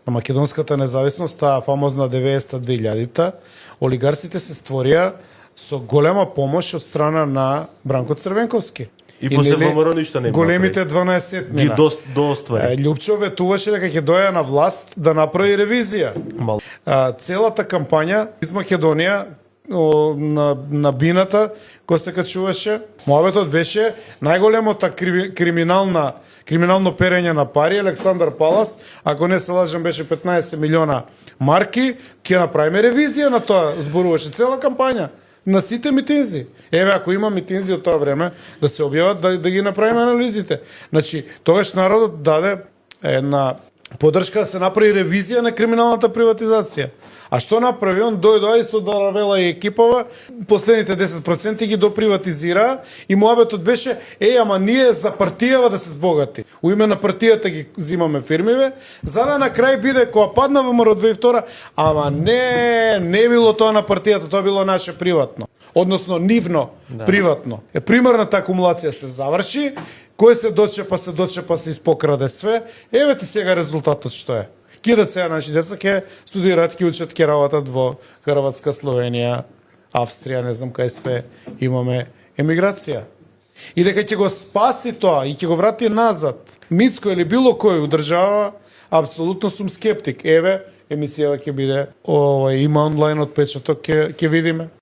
на македонската независност, таа фамозна 90-2000-та, олигарсите се створија со голема помош од страна на Бранко Црвенковски. И после ВМРО ништо не големите 12 ги доствари. Љупчо ветуваше дека ќе дојде на власт да направи ревизија. Целата кампања из Македонија на бината кој се качуваше, муабетот беше најголемото криминално перење на пари. Александар Палас, ако не се лажам, беше 15 милиона марки, ќе направиме ревизија на тоа, зборуваше цела кампања на сите митинзи. Еве, ако има митинзи од тоа време, да се објават, да ги направиме анализите. Значи, тогаш народот даде една поддршка да се направи ревизија на криминалната приватизација. А што направи? Он дојде и со Даравела и екипава, последните 10% ги доприватизира и муабетот беше, ама ние за партијава да се збогати. У име на партијата ги зимаме фирмиве, за да на крај биде кога падна ВМРО 2002, ама не било тоа на партијата, тоа било наше приватно. Односно нивно, приватно. Примерната акумулација се заврши, кој се дочепа се испокраде све, еве ти сега резултатот што е. Кидат сега наши деца, ќе студираат, ќе учат, ќе работат во Хрватска, Словенија, Австрија, не знам кај све имаме емиграција. И дека ќе го спаси тоа и ќе го врати назад, Мицко или било кој у држава, апсолутно сум скептик. Еве, емисијава ќе биде, има онлайн отпечаток, ќе видиме.